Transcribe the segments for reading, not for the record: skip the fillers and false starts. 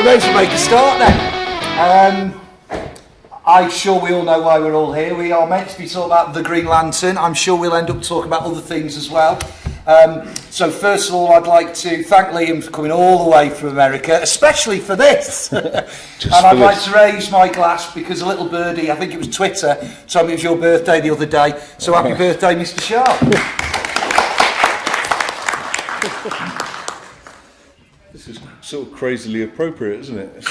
we may as well make a start then. I'm sure we all know why we're all here. We are meant to be talking about the Green Lantern. I'm sure we'll end up talking about other things as well. So first of all, I'd like to thank Liam for coming all the way from America, especially for this. And I'd like to raise my glass because a little birdie, I think it was Twitter, told me it was your birthday the other day. So happy birthday, Mr. Sharp. This is sort of crazily appropriate, isn't it?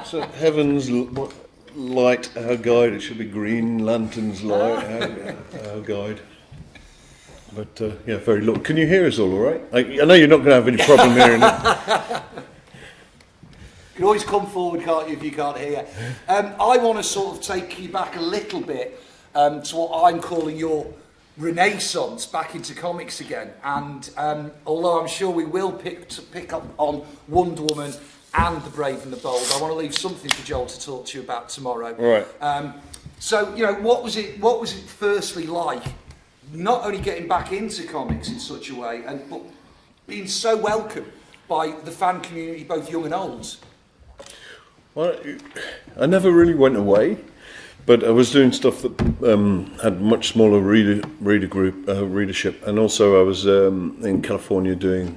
So heaven's light, our guide. It should be Green Lantern's light, our guide. But yeah, very low. Can you hear us all right? I know you're not going to have any problem hearing it. You can always come forward, can't you, if you can't hear. I want to sort of take you back a little bit to what I'm calling your renaissance back into comics again. And although I'm sure we will pick up on Wonder Woman and The Brave and the Bold, I want to leave something for Joel to talk to you about tomorrow. Right. So, you know, what was it firstly like, not only getting back into comics in such a way, but being so welcome by the fan community, both young and old? Well, I never really went away, but I was doing stuff that had much smaller readership, and also I was in California doing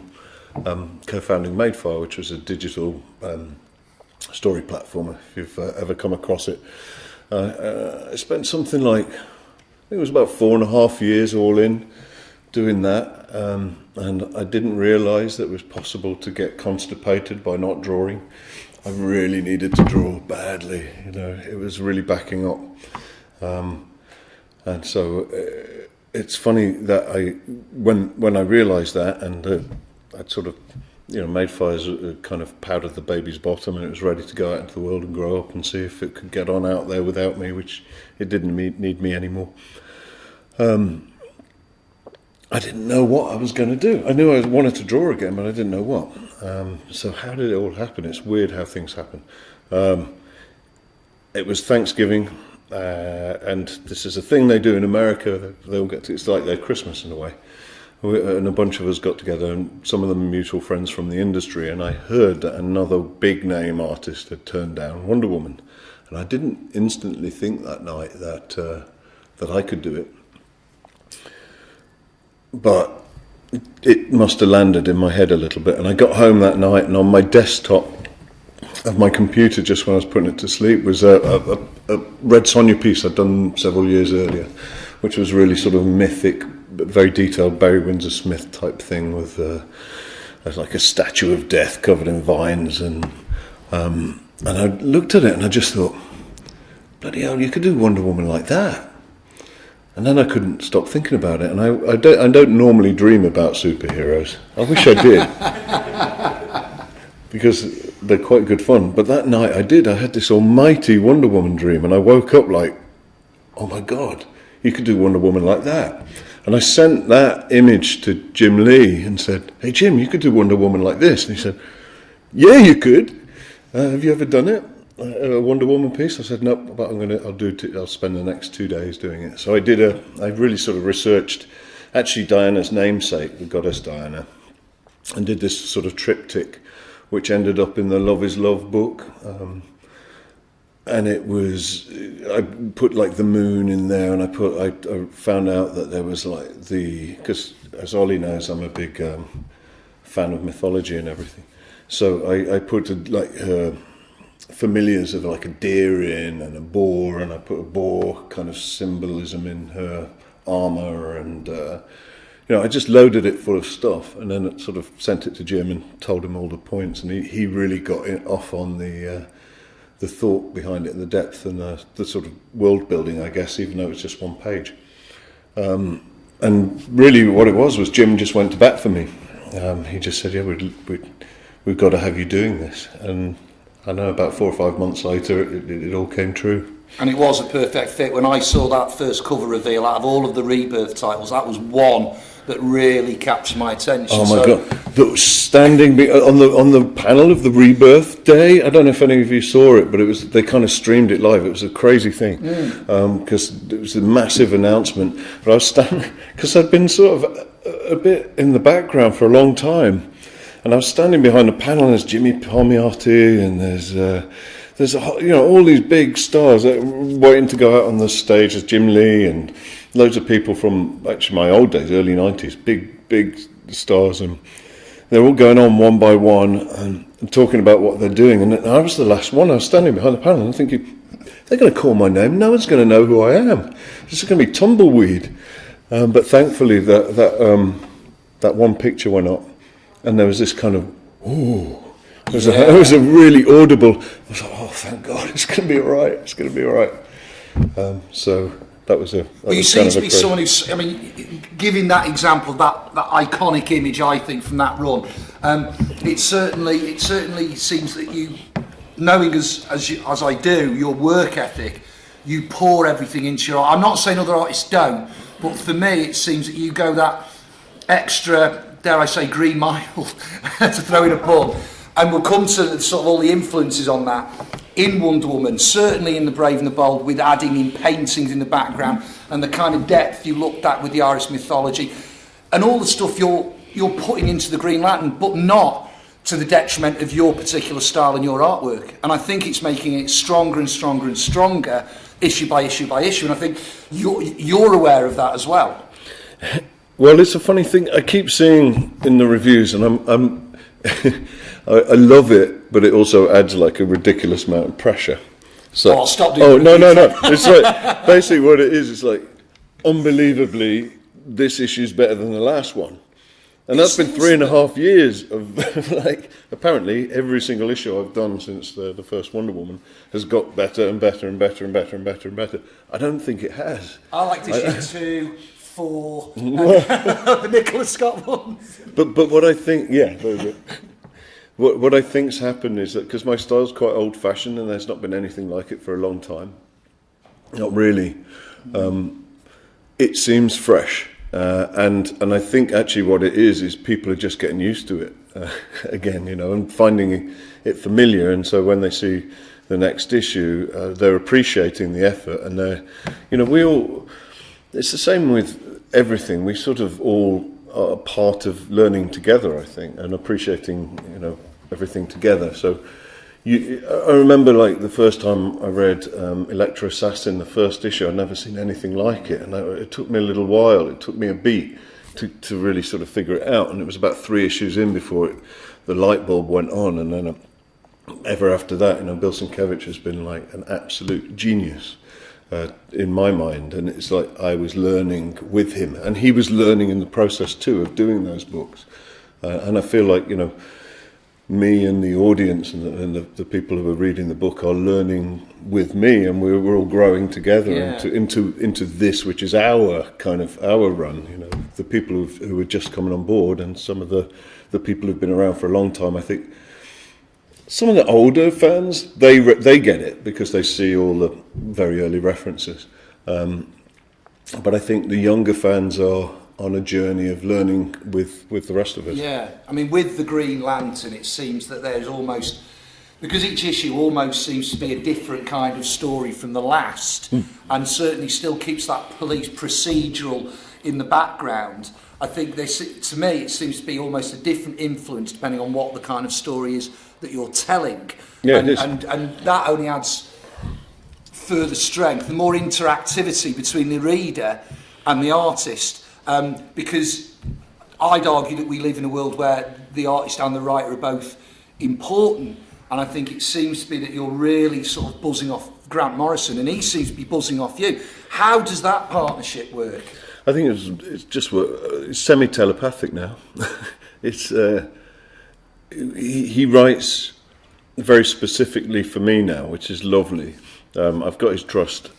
co-founding Madefire, which was a digital story platform. If you've ever come across it, I spent something like, I think it was about 4.5 years all in doing that, and I didn't realise that it was possible to get constipated by not drawing. I really needed to draw badly, you know, it was really backing up. And so it's funny that when I realised that, and I'd sort of, you know, Madefire's kind of powdered the baby's bottom, and it was ready to go out into the world and grow up and see if it could get on out there without me, which it didn't need me anymore. I didn't know what I was going to do. I knew I wanted to draw again, but I didn't know what. So how did it all happen? It's weird how things happen. It was Thanksgiving, and this is a thing they do in America. They'll get to, it's like their Christmas in a way. And a bunch of us got together, and some of them are mutual friends from the industry, and I heard that another big name artist had turned down Wonder Woman, and I didn't instantly think that night that I could do it, but it must have landed in my head a little bit. And I got home that night, and on my desktop of my computer, just when I was putting it to sleep, was a Red Sonja piece I'd done several years earlier, which was really sort of mythic, but very detailed Barry Windsor Smith type thing with like a statue of death covered in vines, and I looked at it and I just thought, bloody hell, you could do Wonder Woman like that. And then I couldn't stop thinking about it, and I don't normally dream about superheroes. I wish I did, because they're quite good fun. But that night I did. I had this almighty Wonder Woman dream, and I woke up like, oh my God, you could do Wonder Woman like that. And I sent that image to Jim Lee and said, hey Jim, you could do Wonder Woman like this. And he said, yeah, you could. Have you ever done it? A Wonder Woman piece? I said, nope, but I'll spend the next 2 days doing it. So I really sort of researched, actually Diana's namesake, the goddess Diana, and did this sort of triptych, which ended up in the Love is Love book. And it was, I put like the moon in there, and I found out that there was like because as Olly knows, I'm a big fan of mythology and everything. So I put familiars of like a deer in and a boar, and I put a boar kind of symbolism in her armour, and I just loaded it full of stuff, and then sort of sent it to Jim and told him all the points, and he really got it off on the thought behind it and the depth and the sort of world building, I guess, even though it's just one page. And really what it was Jim just went to bat for me. He just said, yeah, we've got to have you doing this. And I know about 4 or 5 months later, it all came true. And it was a perfect fit. When I saw that first cover reveal, out of all of the Rebirth titles, that was one that really captured my attention. Oh my God! That was standing on the panel of the Rebirth day. I don't know if any of you saw it, but they kind of streamed it live. It was a crazy thing because it was a massive announcement. But I was standing because I'd been sort of a bit in the background for a long time, And I was standing behind the panel, and there's Jimmy Palmiotti, and there's all these big stars waiting to go out on the stage. There's Jim Lee and loads of people from actually my old days, early 90s, big stars, and they're all going on one by one and talking about what they're doing. And I was the last one. I was standing behind the panel and thinking, they're going to call my name. No one's going to know who I am. This is going to be tumbleweed. But thankfully, that one picture went up, and there was this kind of, ooh. It was a really audible. I was like, oh, thank God, it's going to be all right. It's going to be all right. So that was a. Well, you seem to be someone who's. I mean, giving that example, that iconic image, I think, from that run, it certainly seems that you, knowing as I do, your work ethic, you pour everything into your art. I'm not saying other artists don't, but for me, it seems that you go that extra, dare I say, green mile, to throw in a pun. And we'll come to sort of all the influences on that in Wonder Woman, certainly in The Brave and the Bold, with adding in paintings in the background and the kind of depth you looked at with the Irish mythology and all the stuff you're putting into the Green Lantern, but not to the detriment of your particular style and your artwork. And I think it's making it stronger and stronger and stronger, issue by issue by issue. And I think you're aware of that as well. Well, it's a funny thing. I keep seeing in the reviews, and I'm I love it, but it also adds like a ridiculous amount of pressure. So, I'll stop doing no. It's like, basically what it is, it's like, unbelievably, this issue's better than the last one. And that's been 3.5 years of, like, apparently every single issue I've done since the first Wonder Woman has got better and better and better and better and better and better. I don't think it has. I like issue 2, 4, the Nicholas Scott ones. But what I think, what I think's happened is that because my style's quite old-fashioned and there's not been anything like it for a long time, not really, it seems fresh. And I think actually what it is people are just getting used to it again, and finding it familiar. And so when they see the next issue, they're appreciating the effort. And they're, it's the same with everything. We sort of all are part of learning together, I think, and appreciating, everything together. So I remember like the first time I read Electro Assassin, the first issue, I'd never seen anything like it. And it took me a little while, it took me a beat to really sort of figure it out. And it was about 3 issues in before the light bulb went on. And then ever after that, Bill Sienkiewicz has been like an absolute genius in my mind. And it's like I was learning with him. And he was learning in the process too of doing those books. And I feel like, me and the audience and the people who are reading the book are learning with me, and we're all growing together into this, which is our run. The people who are just coming on board, and some of the people who've been around for a long time. I think some of the older fans they get it because they see all the very early references, but I think the younger fans are on a journey of learning with the rest of us. Yeah, I mean, with the Green Lantern, it seems that there's almost, because each issue almost seems to be a different kind of story from the last, and certainly still keeps that police procedural in the background. I think to me, it seems to be almost a different influence depending on what the kind of story is that you're telling. Yeah, and, it is. And that only adds further strength, the more interactivity between the reader and the artist. Because I'd argue that we live in a world where the artist and the writer are both important, and I think it seems to be that you're really sort of buzzing off Grant Morrison, and he seems to be buzzing off you. How does that partnership work? I think it's just it's semi-telepathic now. It's he writes very specifically for me now, which is lovely. I've got his trust.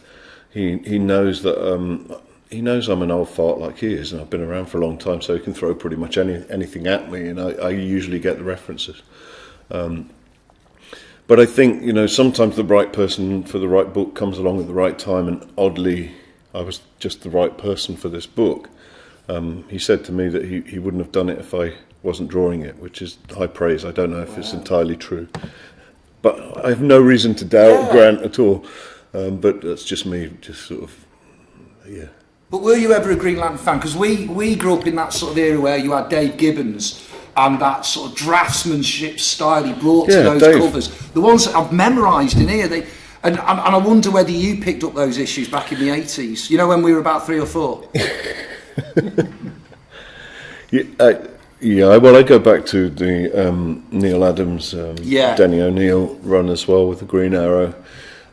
He knows that. He knows I'm an old fart like he is, and I've been around for a long time, so he can throw pretty much anything at me, and I usually get the references. But I think, sometimes the right person for the right book comes along at the right time, and oddly, I was just the right person for this book. He said to me that he wouldn't have done it if I wasn't drawing it, which is high praise. I don't know if it's entirely true. But I have no reason to doubt Grant at all. But that's just me, just sort of, yeah. But were you ever a Green Lantern fan? Because we grew up in that sort of era where you had Dave Gibbons and that sort of draftsmanship style he brought to Yeah, those Dave. covers. The ones that I've memorised in here, and I wonder whether you picked up those issues back in the 80s, you know, when we were about 3 or 4? Yeah, well, I go back to the Neil Adams, Denny O'Neil run as well with the Green Arrow.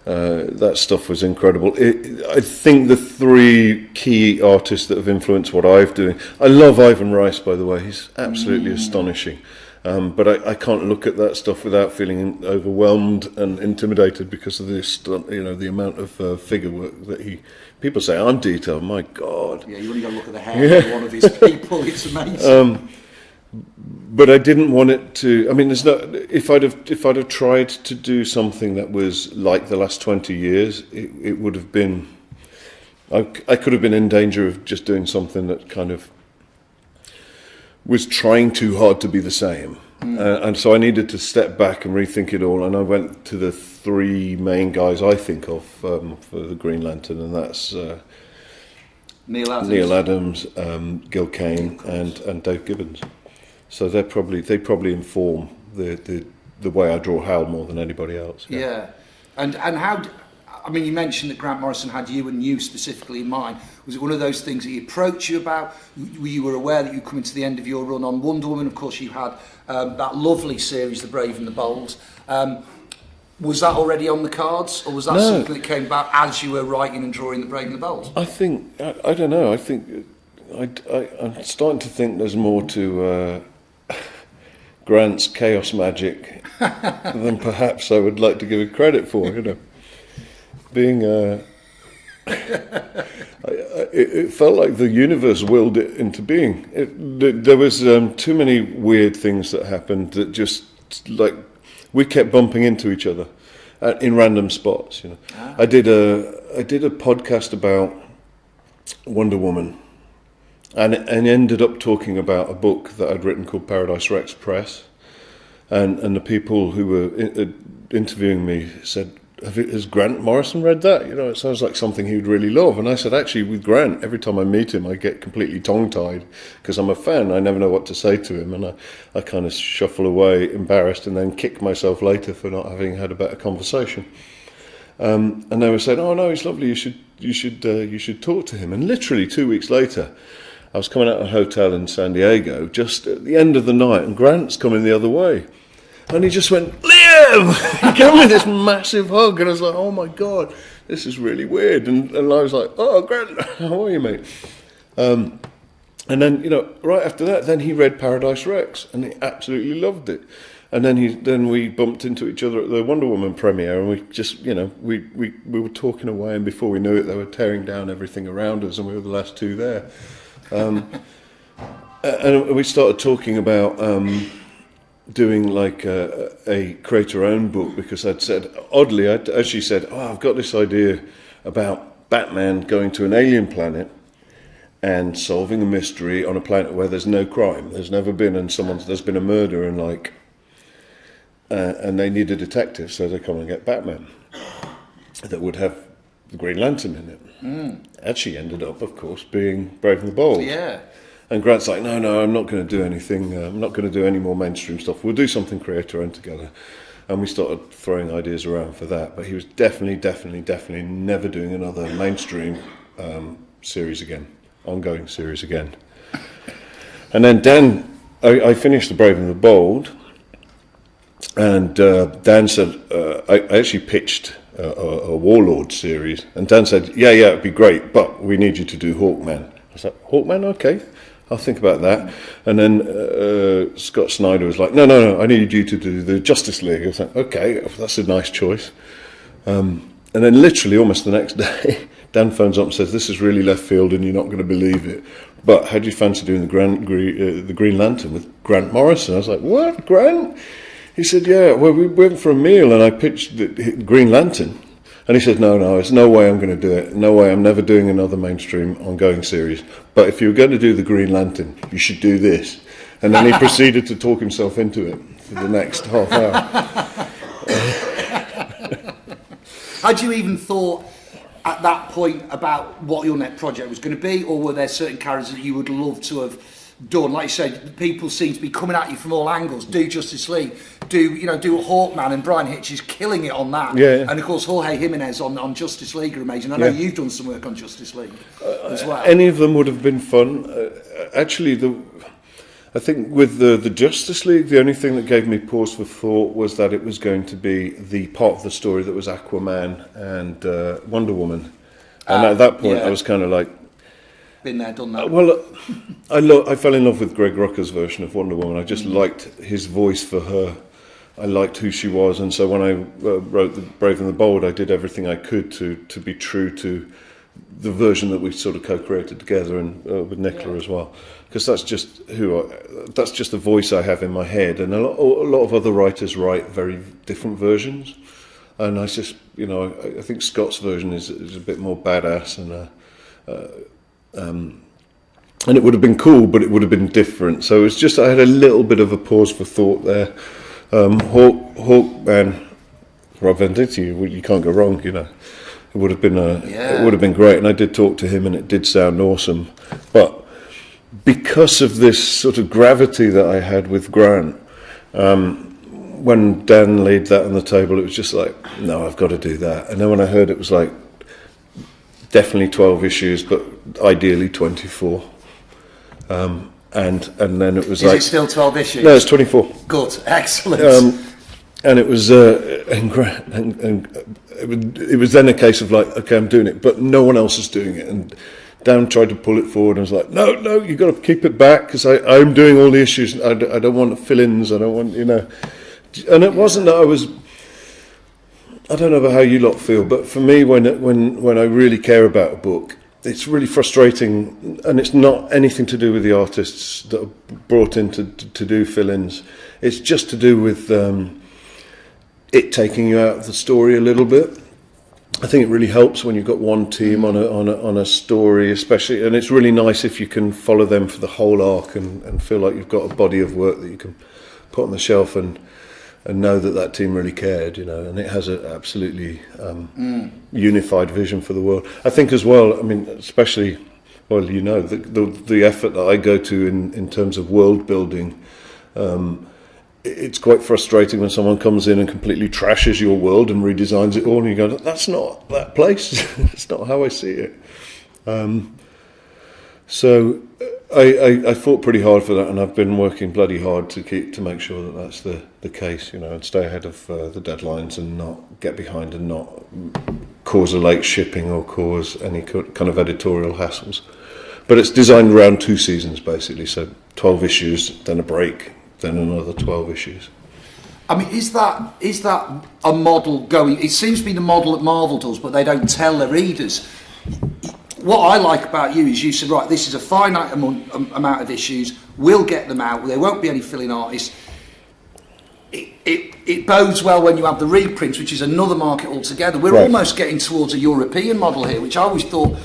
That stuff was incredible. I think the 3 key artists that have influenced what I've doing. I love Ivan Rice, by the way. He's absolutely astonishing. But I can't look at that stuff without feeling overwhelmed and intimidated because of this, the amount of figure work that he. People say I'm detailed. My God. Yeah, you only got to look at the hair of one of his people. It's amazing. But I didn't want it to. I mean, there's no. If I'd have tried to do something that was like the last 20 years, it would have been. I could have been in danger of just doing something that kind of was trying too hard to be the same, and so I needed to step back and rethink it all. And I went to the 3 main guys I think of for the Green Lantern, and that's Neil Adams, Gil Kane, and Dave Gibbons. So they probably inform the way I draw Hal more than anybody else. Yeah. And how, I mean, you mentioned that Grant Morrison had you and you specifically in mind. Was it one of those things that he approached you about? You were aware that you were coming to the end of your run on Wonder Woman. Of course, you had that lovely series, The Brave and the Bold. Was that already on the cards, or was that something that came back as you were writing and drawing The Brave and the Bold? I think, I don't know, I think, I'm starting to think there's more to Grant's chaos magic than perhaps I would like to give it credit for, Being, it felt like the universe willed it into being. There was too many weird things that happened that just, like, we kept bumping into each other in random spots, I did a podcast about Wonder Woman, and ended up talking about a book that I'd written called Paradise Rex Press, and the people who were interviewing me said, has Grant Morrison read that? It sounds like something he would really love. And I said, actually, with Grant, every time I meet him, I get completely tongue-tied because I'm a fan. I never know what to say to him, and I kind of shuffle away, embarrassed, and then kick myself later for not having had a better conversation. And they were saying, "Oh no, he's lovely. You should talk to him." And literally 2 weeks later, I was coming out of a hotel in San Diego, just at the end of the night, and Grant's coming the other way. And he just went, "Liam!" He gave me this massive hug, and I was like, "Oh my God, this is really weird." And I was like, "Oh, Grant, how are you, mate?" And then, right after that, then he read Paradise Rex, and he absolutely loved it. And then we bumped into each other at the Wonder Woman premiere, and we just, we were talking away, and before we knew it, they were tearing down everything around us, and we were the last 2 there. And we started talking about doing like a creator-owned book, because I'd said, oddly, I actually said, I've got this idea about Batman going to an alien planet and solving a mystery on a planet where there's no crime. There's never been, and there's been a murder, and they need a detective, so they come and get Batman that would have the Green Lantern in it. Actually ended up, of course, being Brave and the Bold. Yeah. And Grant's like, no, I'm not going to do anything. I'm not going to do any more mainstream stuff. We'll do something creator-owned together. And we started throwing ideas around for that. But he was definitely never doing another mainstream series again, ongoing series again. And then Dan, I finished The Brave and the Bold. And Dan said, I actually pitched a Warlord series. And Dan said, yeah, it'd be great, but we need you to do Hawkman. I was like, Hawkman? Okay, I'll think about that. And then Scott Snyder was like, no, I need you to do the Justice League. I was like, okay, that's a nice choice. And then literally almost the next day, Dan phones up and says, this is really left field and you're not going to believe it, but how do you fancy doing the Green Lantern with Grant Morrison? I was like, what, Grant? He said, yeah, well, we went for a meal and I pitched the Green Lantern. And he said, no, there's no way I'm going to do it. No way, I'm never doing another mainstream ongoing series. But if you're going to do the Green Lantern, you should do this. And then he proceeded to talk himself into it for the next half hour. Had you even thought at that point about what your next project was going to be, or were there certain characters that you would love to have done. Like you said, people seem to be coming at you from all angles. Do Justice League, do a Hawkman, and Brian Hitch is killing it on that. Yeah. And of course, Jorge Jimenez on Justice League are amazing. I know you've done some work on Justice League as well. Any of them would have been fun. Actually, I think with the Justice League, the only thing that gave me pause for thought was that it was going to be the part of the story that was Aquaman and Wonder Woman. And at that point, I was kind of like... Been there, done that. Well, I fell in love with Greg Rucka's version of Wonder Woman. I just liked his voice for her. I liked who she was. And so when I wrote The Brave and the Bold, I did everything I could to be true to the version that we sort of co-created together, and with Nicola as well. Because that's just that's just the voice I have in my head. And a lot of other writers write very different versions. And I just, I think Scott's version is a bit more badass, and it would have been cool, but it would have been different. So it's just I had a little bit of a pause for thought there. Hawkman, Rob Venditti, you can't go wrong. It would have been it would have been great, and I did talk to him, and it did sound awesome. But because of this sort of gravity that I had with Grant. When Dan laid that on the table, it was just like, no, I've got to do that. And then when I heard it was like, definitely 12 issues, but ideally 24. And then it was Is it still 12 issues? No, it's 24. Good, excellent. And it was, and it was then a case of like, okay, I'm doing it, but no one else is doing it. And Dan tried to pull it forward, and I was like, no, you've got to keep it back, because I'm doing all the issues. I don't want fill-ins. I don't want, And it wasn't that I don't know about how you lot feel, but for me, when I really care about a book, it's really frustrating, and it's not anything to do with the artists that are brought in to do fill-ins. It's just to do with it taking you out of the story a little bit. I think it really helps when you've got one team on a story, especially, and it's really nice if you can follow them for the whole arc and feel like you've got a body of work that you can put on the shelf and know that team really cared, and it has an absolutely unified vision for the world. I think as well, especially, the effort that I go to in terms of world building, it's quite frustrating when someone comes in and completely trashes your world and redesigns it all, and you go, that's not that place. It's not how I see it. So I fought pretty hard for that, and I've been working bloody hard to make sure that that's the case, and stay ahead of the deadlines and not get behind and not cause a late shipping or cause any kind of editorial hassles. But it's designed around 2 seasons basically, so 12 issues, then a break, then another 12 issues. Is that a model going? It seems to be the model that Marvel does, but they don't tell their readers. What I like about you is you said, right, this is a finite amount of issues, we'll get them out, there won't be any filling artists. It bodes well when you have the reprints, which is another market altogether. We're almost getting towards a European model here, which I always thought,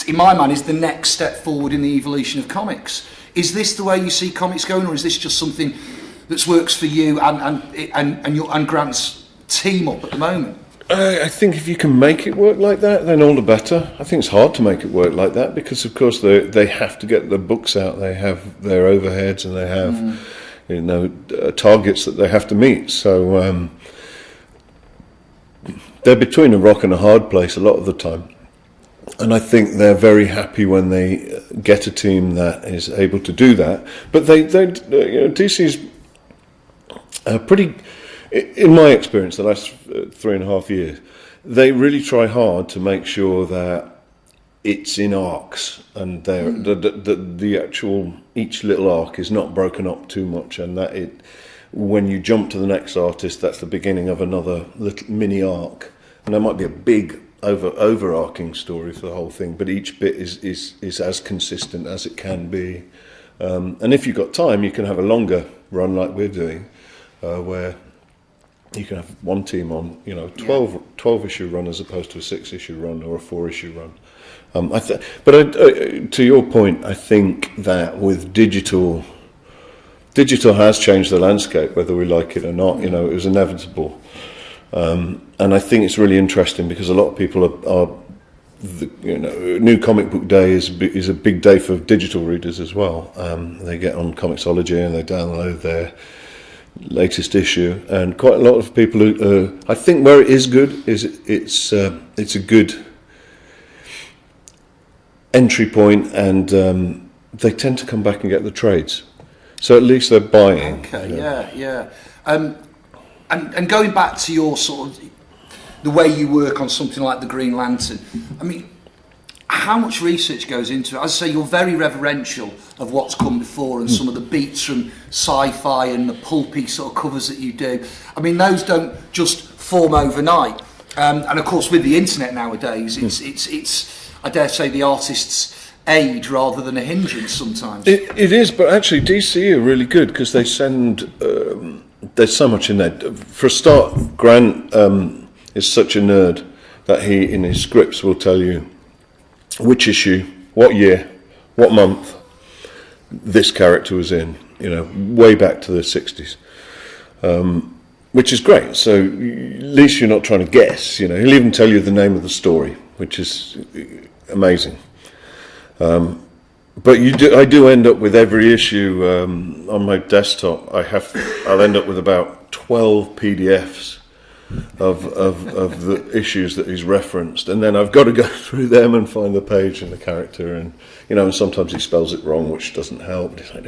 in my mind, is the next step forward in the evolution of comics. Is this the way you see comics going, or is this just something that works for you and Grant's team up at the moment? I think if you can make it work like that, then all the better. I think it's hard to make it work like that because, of course, they have to get the books out. They have their overheads and they have, targets that they have to meet. So they're between a rock and a hard place a lot of the time. And I think they're very happy when they get a team that is able to do that. But DC's pretty. In my experience, the last 3.5 years, they really try hard to make sure that it's in arcs, and the actual each little arc is not broken up too much, and that when you jump to the next artist, that's the beginning of another little mini arc, and there might be a big overarching story for the whole thing, but each bit is as consistent as it can be, and if you've got time, you can have a longer run like we're doing, where you can have one team on, 12 issue run as opposed to a 6 issue run or a 4 issue run. To your point, I think that with digital has changed the landscape, whether we like it or not. It was inevitable, and I think it's really interesting because a lot of people are New Comic Book Day is a big day for digital readers as well. They get on Comixology and they download their latest issue, and quite a lot of people who, I think where it is good is it's a good entry point, and they tend to come back and get the trades, so at least they're buying. Okay, yeah. And going back to your sort of the way you work on something like the Green Lantern, I mean, how much research goes into it? As I say, you're very reverential of what's come before and some of the beats from sci-fi and the pulpy sort of covers that you do. I mean, those don't just form overnight. And of course, with the internet nowadays, it's I dare say, the artist's aid rather than a hindrance sometimes. It is, but actually DC are really good because they send... there's so much in there. For a start, Grant is such a nerd that he, in his scripts, will tell you which issue, what year, what month this character was in, way back to the 60s, which is great. So at least you're not trying to guess, He'll even tell you the name of the story, which is amazing. But I do end up with every issue on my desktop. I'll end up with about 12 PDFs of the issues that he's referenced, and then I've got to go through them and find the page and the character, and and sometimes he spells it wrong, which doesn't help. It's like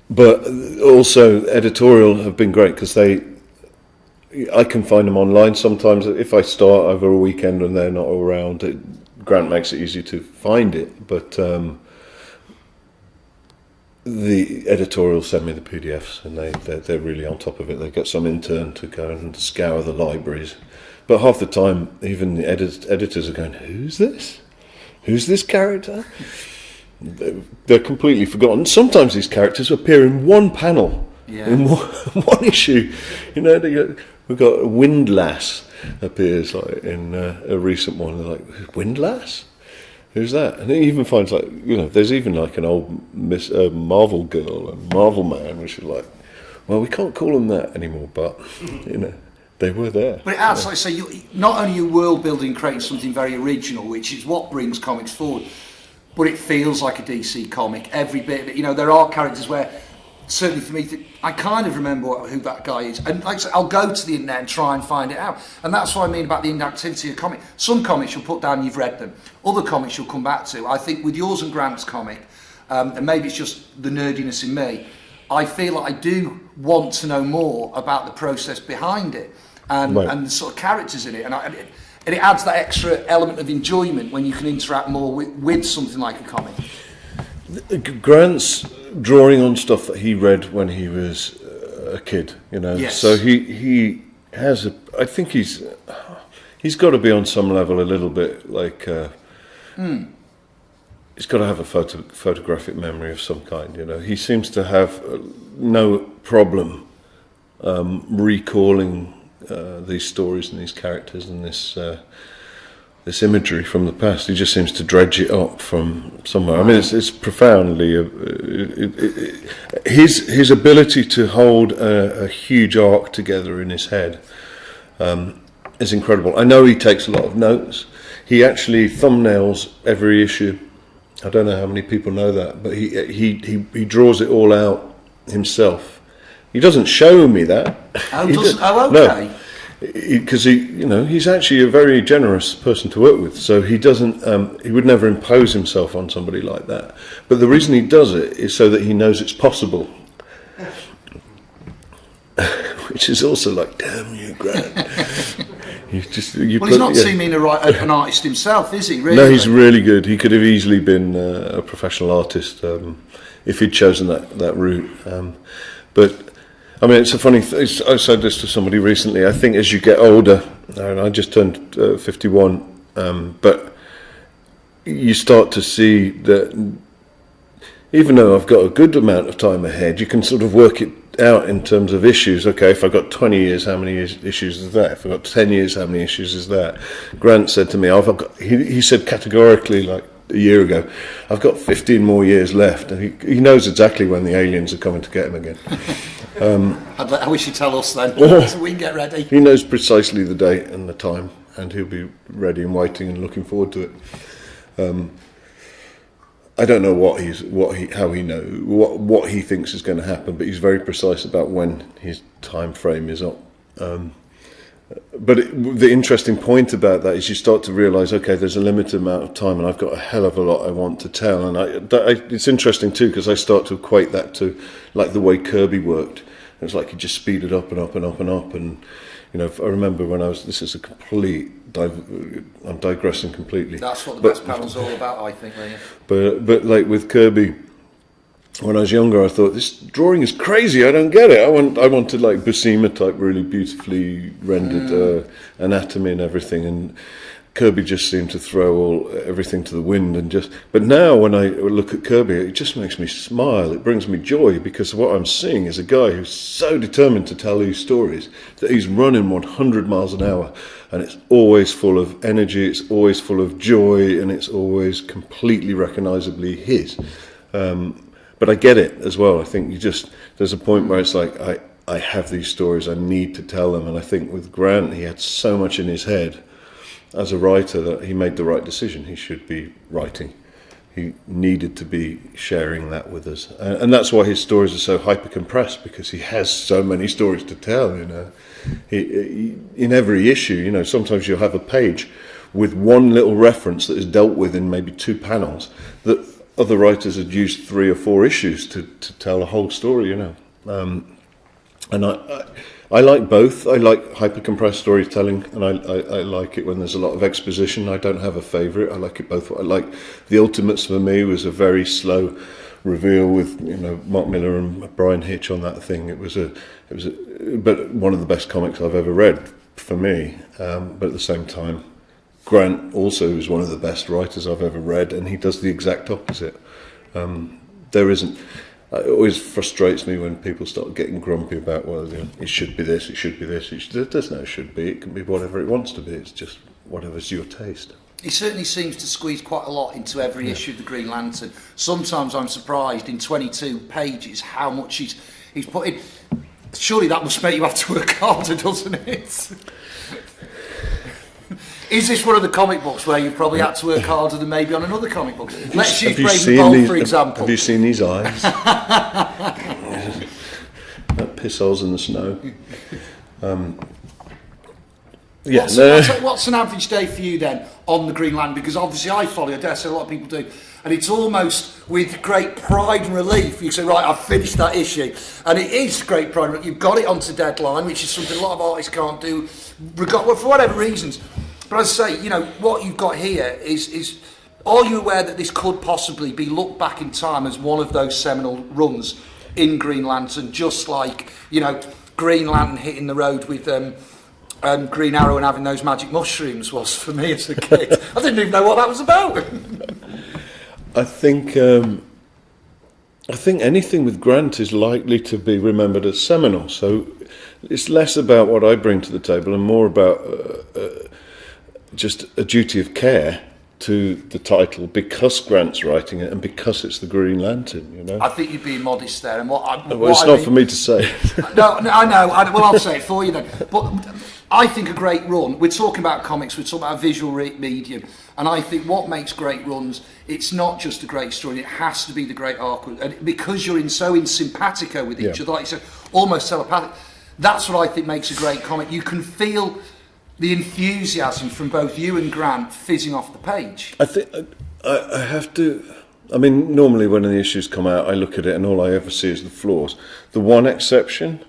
But also editorial have been great because I can find them online sometimes. If I start over a weekend and they're not around, Grant makes it easy to find it, but the editorial send me the PDFs, and they're really on top of it. They get some intern to go and scour the libraries, but half the time even the editors are going, who's this character? They're completely forgotten. Sometimes these characters appear in one panel, in one issue. We've got Windlass appears like in a recent one. They're like, Windlass? Who's that? And he even finds there's even like an old Marvel girl and Marvel man, which is like, well, we can't call them that anymore, but they were there. But it adds, like I say, not only your world building, creating something very original, which is what brings comics forward, but it feels like a DC comic. Every bit of it, there are characters where, certainly for me, I kind of remember who that guy is. And like I said, I'll go to the internet and try and find it out. And that's what I mean about the inactivity of comic. Some comics you'll put down, you've read them. Other comics you'll come back to. I think with yours and Grant's comic, and maybe it's just the nerdiness in me, I feel like I do want to know more about the process behind it and the sort of characters in it. And it adds that extra element of enjoyment when you can interact more with something like a comic. Grant's drawing on stuff that he read when he was a kid, Yes. So he has I think he's got to be on some level a little bit like he's got to have a photographic memory of some kind. He seems to have no problem recalling these stories and these characters and this imagery from the past. He just seems to dredge it up from somewhere. I mean, it's profoundly his ability to hold a huge arc together in his head is incredible. I know he takes a lot of notes. He actually thumbnails every issue. I don't know how many people know that, but he draws it all out himself. He doesn't show me that. Okay. No. Because he's actually a very generous person to work with, so he doesn't he would never impose himself on somebody like that. But the reason he does it is so that he knows it's possible, which is also like, damn you, Grant. He's not seeming an artist himself, is he? Really? No, he's really good. He could have easily been a professional artist if he'd chosen that route. But I mean, it's a funny thing. I said this to somebody recently. I think as you get older, and I just turned 51, but you start to see that even though I've got a good amount of time ahead, you can sort of work it out in terms of issues. Okay, if I've got 20 years, how many issues is that? If I've got 10 years, how many issues is that? Grant said to me, he said categorically, like a year ago, I've got 15 more years left, and he knows exactly when the aliens are coming to get him again. I wish you'd tell us then, so we can get ready. He knows precisely the date and the time, and he'll be ready and waiting and looking forward to it. I don't know what he thinks is going to happen, but he's very precise about when his time frame is up. But the interesting point about that is you start to realise, okay, there's a limited amount of time, and I've got a hell of a lot I want to tell. And it's interesting too, because I start to equate that to like the way Kirby worked. It was like he just speeded up and up and up and up. And I remember when this is a complete. I'm digressing completely. That's what the best panel's all about, I think. Really. But like with Kirby. When I was younger, I thought, this drawing is crazy, I don't get it. I wanted like Buscema type, really beautifully rendered anatomy and everything, and Kirby just seemed to throw everything to the wind. But now when I look at Kirby, it just makes me smile, it brings me joy, because what I'm seeing is a guy who's so determined to tell these stories that he's running 100 miles an hour, and it's always full of energy, it's always full of joy, and it's always completely recognisably his. But I get it as well. I think there's a point where it's like, I have these stories, I need to tell them. And I think with Grant, he had so much in his head as a writer that he made the right decision. He should be writing. He needed to be sharing that with us. And that's why his stories are so hyper compressed, because he has so many stories to tell, He, in every issue, sometimes you'll have a page with one little reference that is dealt with in maybe 2 panels that other writers had used 3 or 4 issues to tell a whole story, And I like both. I like hyper-compressed storytelling, and I like it when there's a lot of exposition. I don't have a favourite. I like it both. I like The Ultimates for me was a very slow reveal with Mark Millar and Brian Hitch on that thing. It was but one of the best comics I've ever read for me. But at the same time, Grant also is one of the best writers I've ever read, and he does the exact opposite. It always frustrates me when people start getting grumpy about, it should be this, it should be this. There's no should be, it can be whatever it wants to be, it's just whatever's your taste. He certainly seems to squeeze quite a lot into every issue of the Green Lantern. Sometimes I'm surprised in 22 pages how much he's put in. Surely that must make you have to work harder, doesn't it? Is this one of the comic books where you probably had to work harder than maybe on another comic book? Let's use Brave and Bold, for example. Have you seen these eyes? Piss holes in the snow. What's an average day for you then on the Green Lantern? Because obviously I follow, I dare say a lot of people do, and it's almost with great pride and relief you say, right, I've finished that issue, and it is great pride and relief. You've got it onto deadline, which is something a lot of artists can't do, for whatever reasons. But as I say, what you've got here is, are you aware that this could possibly be looked back in time as one of those seminal runs in Green Lantern, just like, Green Lantern hitting the road with Green Arrow and having those magic mushrooms was for me as a kid. I didn't even know what that was about. I think anything with Grant is likely to be remembered as seminal. So it's less about what I bring to the table and more about just a duty of care to the title because Grant's writing it and because it's the Green Lantern, I think you're being modest there. And it's not for me to say. No, I know. I'll say it for you then. But I think a great run, we're talking about comics, we're talking about a visual medium, and I think what makes great runs, it's not just a great story, it has to be the great arc. And because you're so in simpatico with each other, like you said, almost telepathic, that's what I think makes a great comic. You can feel the enthusiasm from both you and Grant fizzing off the page. I think I have to. I mean, normally when the issues come out, I look at it and all I ever see is the flaws. The one exception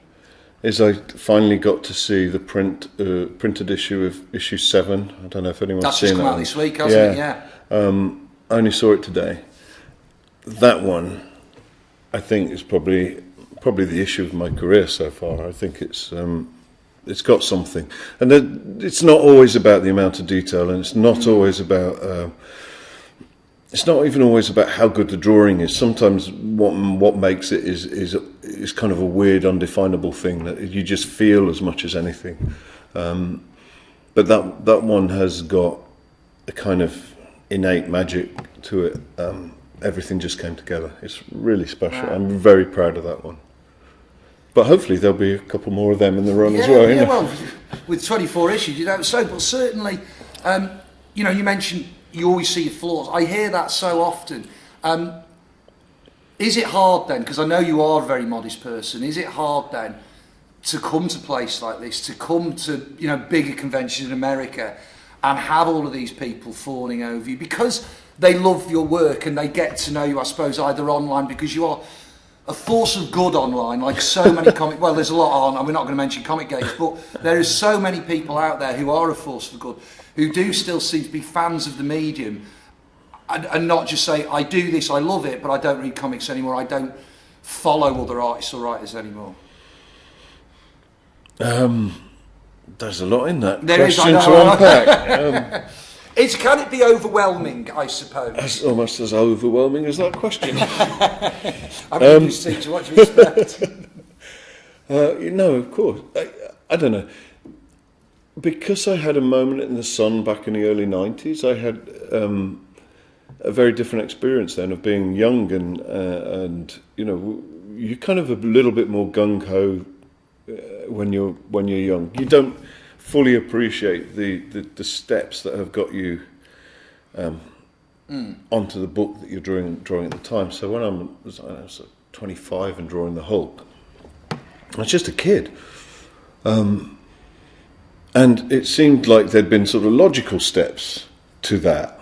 is I finally got to see the printed issue of issue 7. I don't know if anyone's seen that. That's just come out this week, hasn't it? Yeah. I only saw it today. That one, I think, is probably the issue of my career so far. I think it's got something, and it's not always about the amount of detail, and it's not always about. It's not even always about how good the drawing is. Sometimes what makes it is kind of a weird, undefinable thing that you just feel as much as anything. But that one has got a kind of innate magic to it. Everything just came together. It's really special. Wow. I'm very proud of that one. But hopefully there'll be a couple more of them in the run as Yeah, well. yeah, well, with 24 issues, you don't so, but certainly, you know, you mentioned you always see flaws. I hear that so often. Is it hard then, because I know you are a very modest person, is it hard then to come to a place like this, to come to, you know, bigger conventions in America and have all of these people fawning over you because they love your work and they get to know you, I suppose, either online because you are a force of good online, like so many comic, well, there's a lot on, and we're not going to mention comic games, but there is so many people out there who are a force for good, who do still seem to be fans of the medium, and not just say, I do this, I love it, but I don't read comics anymore, I don't follow other artists or writers anymore. There's a lot in that There question is, to unpack. Can it be overwhelming, I suppose? It's almost as overwhelming as that question. I'm a new teacher, what do you expect? No, of course. I don't know. Because I had a moment in the sun back in the early 90s, I had a very different experience then of being young and you know, you're kind of a little bit more gung-ho when you're young. You don't fully appreciate the steps that have got you onto the book that you're drawing at the time. So when I was 25 and drawing the Hulk, I was just a kid. And it seemed like there'd been sort of logical steps to that.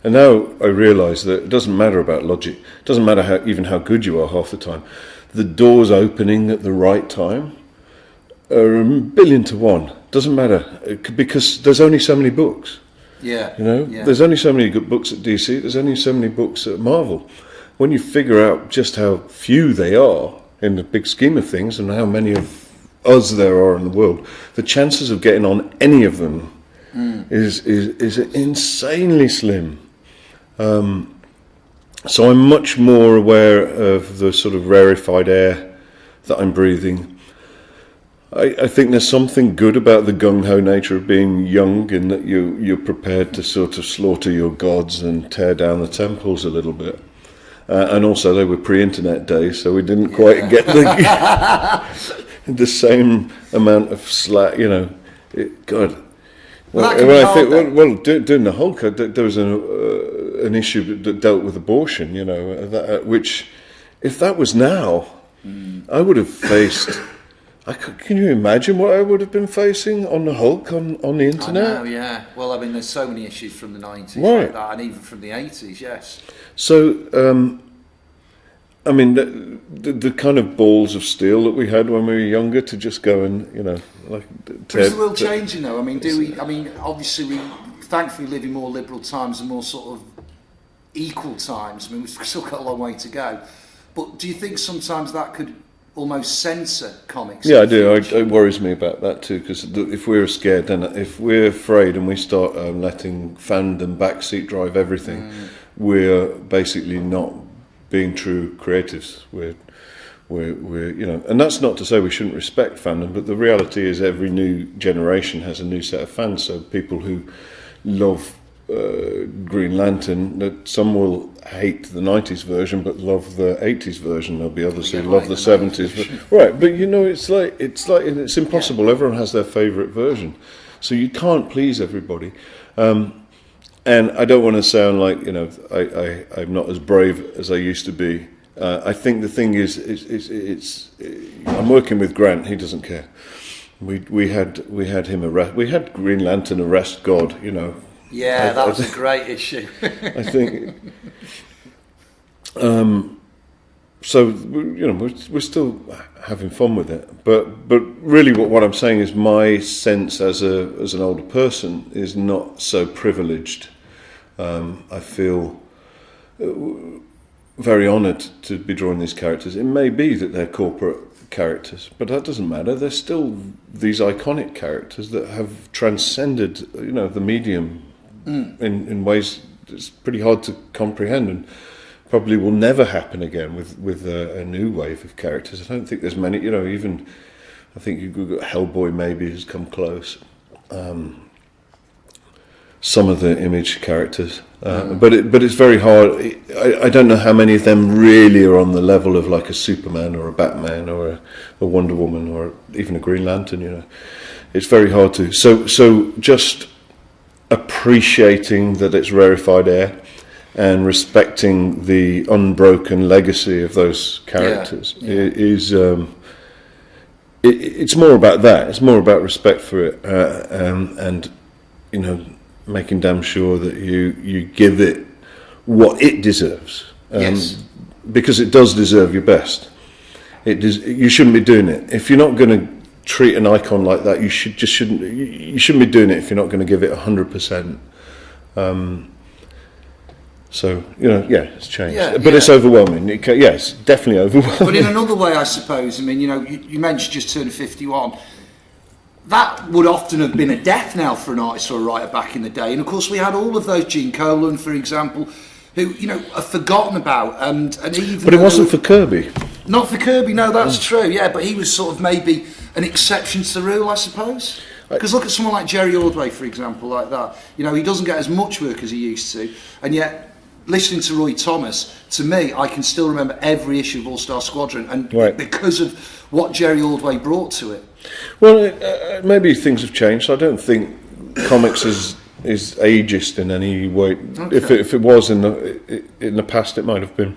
And now I realise that it doesn't matter about logic. It doesn't matter even how good you are half the time. The doors opening at the right time are 1,000,000,000 to 1. Doesn't matter because there's only so many books. Yeah. You know, there's only so many good books at DC. There's only so many books at Marvel. When you figure out just how few they are in the big scheme of things, and how many of us there are in the world, the chances of getting on any of them is insanely slim. So I'm much more aware of the sort of rarefied air that I'm breathing. I think there's something good about the gung-ho nature of being young, in that you're prepared to sort of slaughter your gods and tear down the temples a little bit. And also they were pre-internet days, so we didn't quite get the same amount of slack, you know. God. Doing the Hulk, there was an issue that dealt with abortion, you know, which, if that was now, I would have faced. Can you imagine what I would have been facing on the Hulk on the internet? I know, yeah. Well, I mean, there's so many issues from the 90s like that, and even from the 80s, yes. So, I mean, the kind of balls of steel that we had when we were younger to just go and, you know, like. Is the world changing though? I mean, obviously we thankfully live in more liberal times and more sort of equal times. I mean, we've still got a long way to go. But do you think sometimes that could almost censor comics? Yeah, I do. It worries me about that too, because if we're scared, then if we're afraid and we start letting fandom backseat drive everything, we're basically not being true creatives. We're you know, and that's not to say we shouldn't respect fandom, but the reality is every new generation has a new set of fans. So people who love Green Lantern, that some will hate the 90s version but love the 80s version. There'll be others who love the 70s version. Right, but you know, it's impossible. Everyone has their favourite version, so you can't please everybody. And I don't want to sound like, you know, I'm not as brave as I used to be. I think the thing is I'm working with Grant. He doesn't care. We had him arrest. We had Green Lantern arrest God. You know. Yeah, that was a great issue. I think. So you know, we're still having fun with it, but really, what I'm saying is my sense as an older person is not so privileged. I feel very honoured to be drawing these characters. It may be that they're corporate characters, but that doesn't matter. They're still these iconic characters that have transcended, you know, the medium in ways that's pretty hard to comprehend, and probably will never happen again with a new wave of characters. I don't think there's many, you know, even I think you've got Hellboy maybe has come close. some of the Image characters. But it's very hard. I don't know how many of them really are on the level of like a Superman or a Batman or a Wonder Woman or even a Green Lantern. You know, it's very hard to. So just appreciating that it's rarefied air and respecting the unbroken legacy of those characters is. It's more about that. It's more about respect for it, and you know, making damn sure that you give it what it deserves. Because it does deserve your best. You shouldn't be doing it if you're not going to treat an icon like that. You shouldn't be doing it if you're not going to give it 100%. So, you know, it's changed. But it's overwhelming. It's definitely overwhelming. But in another way, I suppose, I mean, you know, you mentioned just turning 51. That would often have been a death knell for an artist or a writer back in the day. And, of course, we had all of those, Gene Colan, for example, who, you know, are forgotten about. And even but it wasn't for Kirby. Not for Kirby, no, that's true, but he was sort of maybe an exception to the rule, I suppose. Because look at someone like Jerry Ordway, for example, like that. You know, he doesn't get as much work as he used to, and yet, listening to Roy Thomas, to me, I can still remember every issue of All-Star Squadron, and because of what Jerry Ordway brought to it. Well, maybe things have changed. I don't think comics is ageist in any way. Okay. If it was in the past, it might have been.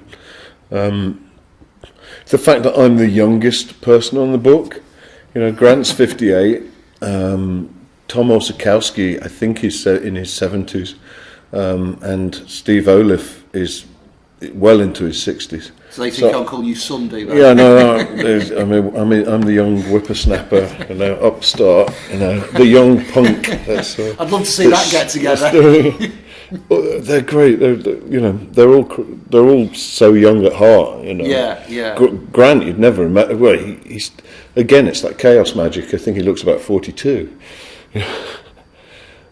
The fact that I'm the youngest person on the book, you know, Grant's 58, Tom Osakowski, I think he's in his 70s. And Steve Oliff is well into his 60s. So they think I'm calling you Sunday, though. Yeah, no. I'm the young whippersnapper, you know, upstart, you know, the young punk. I'd love to see that get together. They're great. They're all so young at heart. You know. Yeah. Grant, you'd never imagine. Well, he's again, it's like chaos magic. I think he looks about 42.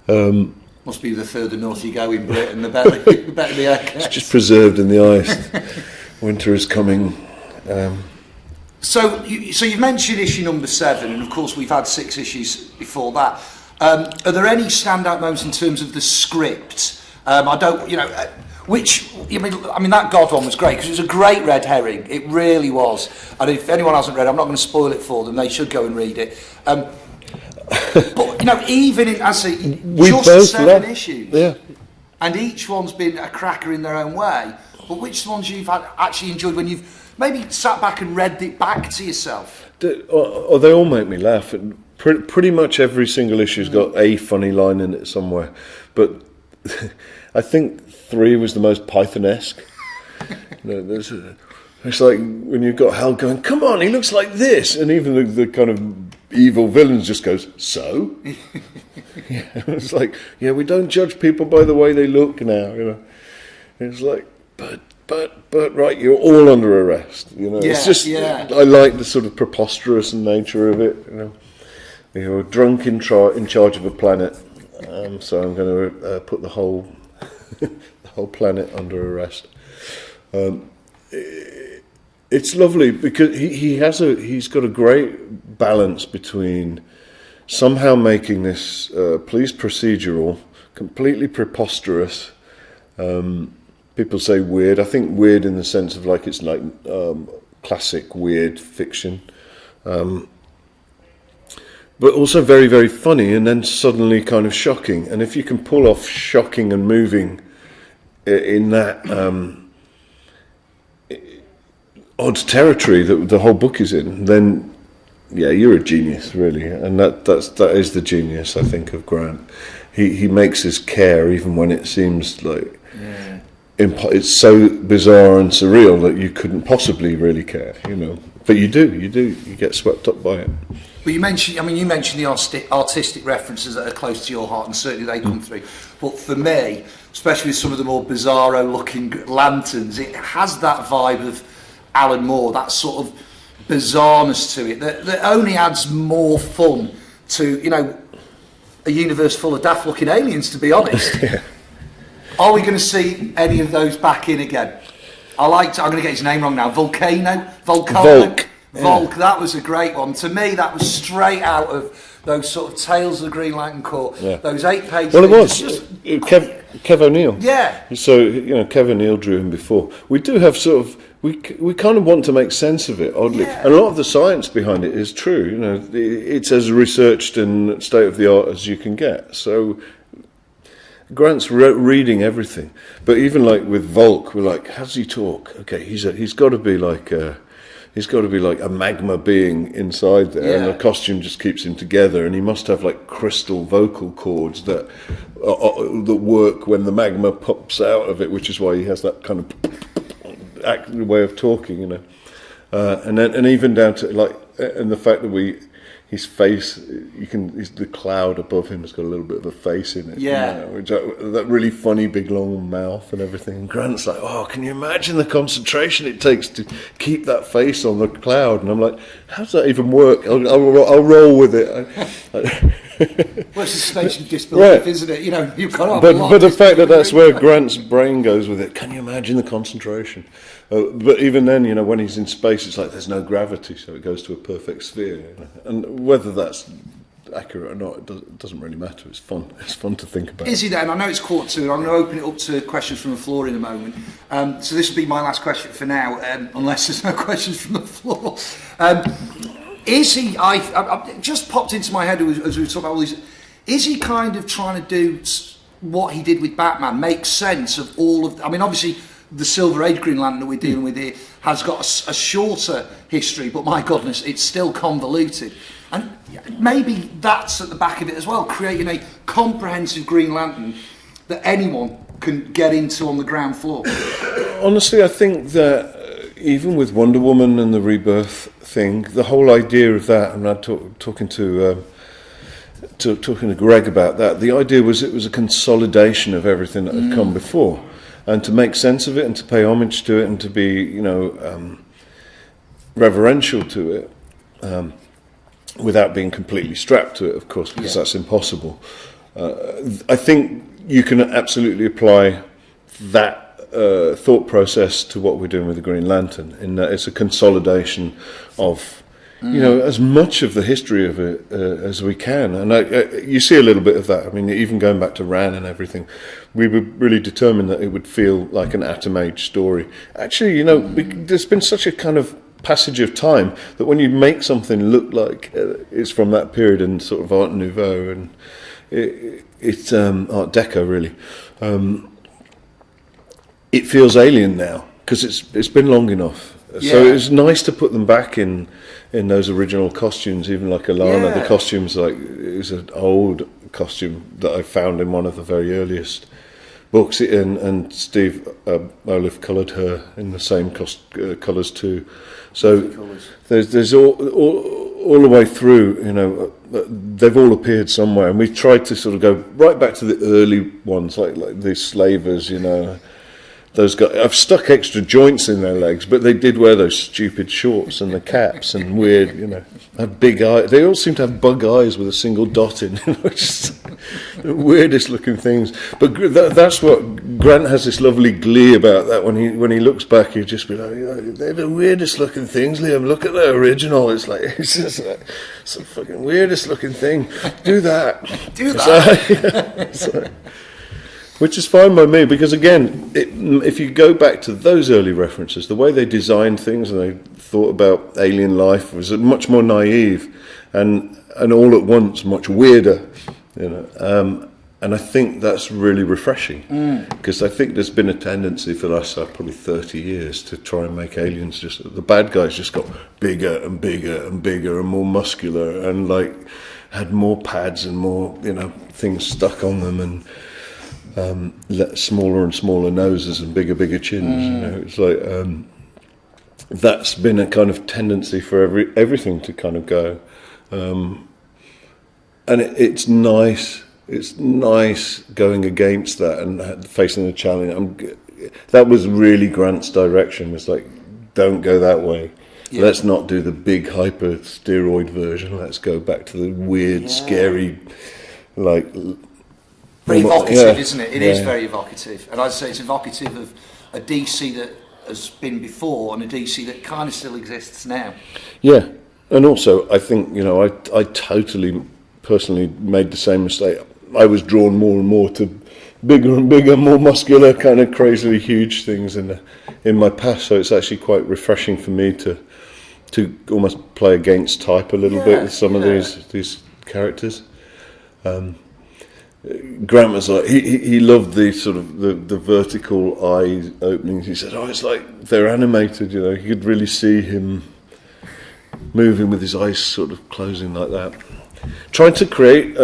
Must be the further north you go in Britain, the better the air gets. It's just preserved in the ice. Winter is coming. So you've mentioned issue number 7, and of course we've had 6 issues before that. Are there any standout moments in terms of the script? I don't, you know, I mean that God one was great because it was a great red herring. It really was. And if anyone hasn't read it, I'm not going to spoil it for them. They should go and read it. But you know, even in, as I say, just 7 issues, and each one's been a cracker in their own way. But which ones you've actually enjoyed when you've maybe sat back and read it back to yourself? They all make me laugh. Pretty much every single issue's got a funny line in it somewhere. But I think 3 was the most Python-esque. You know, it's like when you've got Hal going, "Come on, he looks like this," and even the kind of evil villains just goes, "So?" It's like, we don't judge people by the way they look now. You know, it's like, but right, you're all under arrest. You know, it's just I like the sort of preposterous nature of it. You know, you're drunk in charge of a planet, so I'm going to put the whole planet under arrest. It's lovely because he's got a great balance between somehow making this police procedural completely preposterous. People say weird. I think weird in the sense of like it's like classic weird fiction, but also very, very funny, and then suddenly kind of shocking. And if you can pull off shocking and moving in that odd territory that the whole book is in, then you're a genius, really. And that is the genius, I think, of Grant. He makes us care even when it seems like it's so bizarre and surreal that you couldn't possibly really care, you know. But you get swept up by it. But you mentioned the artistic references that are close to your heart, and certainly they come through. But for me, especially with some of the more bizarro-looking lanterns, it has that vibe of Alan Moore, that sort of bizarreness to it that only adds more fun to, you know, a universe full of daft-looking aliens, to be honest. Are we going to see any of those back in again? I'm going to get his name wrong now. Volk. Volk, that was a great one. To me, that was straight out of those sort of Tales of the Green Lantern Corps. Those 8 pages. Well, it was. Kev O'Neill. Yeah. So, Kev O'Neill drew him before. We do have sort of, we kind of want to make sense of it, oddly. Yeah. And a lot of the science behind it is true. It's as researched and state-of-the-art as you can get. So Grant's reading everything. But even like with Volk, we're like, how does he talk? Okay, he's got to be like a magma being inside there, and the costume just keeps him together. And he must have like crystal vocal cords that work when the magma pops out of it, which is why he has that kind of way of talking, and even down to and the fact that his face, the cloud above him has got a little bit of a face in it. Yeah. That really funny big long mouth and everything. And Grant's like, oh, can you imagine the concentration it takes to keep that face on the cloud? And I'm like, how does that even work? I'll roll with it. Well, it's suspension of disbelief, right. Isn't it? You've got but the fact that that's where Grant's brain goes with it, can you imagine the concentration? But even then, when he's in space, it's like there's no gravity, so it goes to a perfect sphere. And whether that's accurate or not, it doesn't really matter. It's fun. It's fun to think about. Is he then? I know it's 2:15. I'm going to open it up to questions from the floor in a moment. So this will be my last question for now, unless there's no questions from the floor. Is he? I just popped into my head as we were talking about all these. Is he kind of trying to do what he did with Batman? Make sense of all of. I mean, obviously, the Silver Age Green Lantern that we're dealing with here has got a shorter history, but my goodness, it's still convoluted. And maybe that's at the back of it as well, creating a comprehensive Green Lantern that anyone can get into on the ground floor. Honestly, I think that even with Wonder Woman and the Rebirth thing, the whole idea of that, and I'm talking to Greg about that, the idea was it was a consolidation of everything that had come before. And to make sense of it and to pay homage to it and to be, reverential to it, without being completely strapped to it, of course, because that's impossible. I think you can absolutely apply that thought process to what we're doing with the Green Lantern, in that it's a consolidation of, as much of the history of it as we can. And you see a little bit of that. I mean, even going back to Ran and everything, we were really determined that it would feel like an Atom Age story. Actually, there's been such a kind of passage of time that when you make something look like it's from that period in sort of Art Nouveau and it's Art Deco, really, it feels alien now because it's been long enough. Yeah. So it's nice to put them back in those original costumes, even like Alana. The costume's is an old costume that I found in one of the very earliest books, and Steve Olive coloured her in the same colours too. So there's all the way through. They've all appeared somewhere, and we've tried to sort of go right back to the early ones, like the slavers. Those guys, I've stuck extra joints in their legs, but they did wear those stupid shorts and the caps and weird, have big eyes. They all seem to have bug eyes with a single dot in, just the weirdest looking things. But that's what Grant has this lovely glee about that. When he looks back, he'd just be like, they're the weirdest looking things, Liam. Look at the original. It's just like it's the fucking weirdest looking thing. Do that. Do that. So, which is fine by me, because again, if you go back to those early references, the way they designed things and they thought about alien life was much more naive and all at once much weirder, and I think that's really refreshing, because I think there's been a tendency for the last probably 30 years to try and make aliens the bad guys just got bigger and bigger and bigger and more muscular and had more pads and more things stuck on them and smaller and smaller noses and bigger chins. It's like that's been a kind of tendency for everything to kind of go, and it's nice. It's nice going against that and facing the challenge. That was really Grant's direction. Was like, don't go that way. Yeah. Let's not do the big hyper steroid version. Let's go back to the weird, scary, very evocative, isn't it? It is very evocative. And I'd say it's evocative of a DC that has been before and a DC that kind of still exists now. Yeah. And also, I think, I totally personally made the same mistake. I was drawn more and more to bigger and bigger, more muscular, kind of crazily huge things in my past. So it's actually quite refreshing for me to almost play against type a little bit with some of these characters. Grant was like, he loved the sort of the vertical eye openings. He said, it's like they're animated, you could really see him moving with his eyes sort of closing like that. Trying to create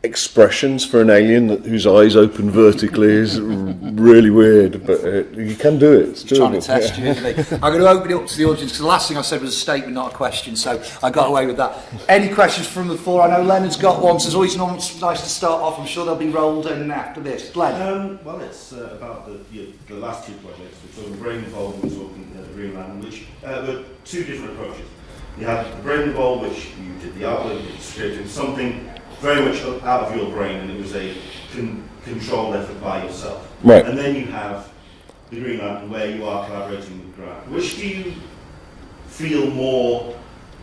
expressions for an alien whose eyes open vertically is really weird, but you can do it. It's doable. Trying to test you, isn't it? I'm going to open it up to the audience because the last thing I said was a statement, not a question, so I got away with that. Any questions from the floor? I know Leonard's got one, so it's always nice to start off. I'm sure they'll be rolled in after this. Len? Well, it's about the last two projects. We're talking Brain Evolved and we're talking Green Lantern, which were two different approaches. You had the Brain Evolved, which you did the artwork, you did the script, it was something very much out of your brain, and it was a controlled effort by yourself. Right. And then you have the Green Lantern, where you are collaborating with Grant. Which do you feel more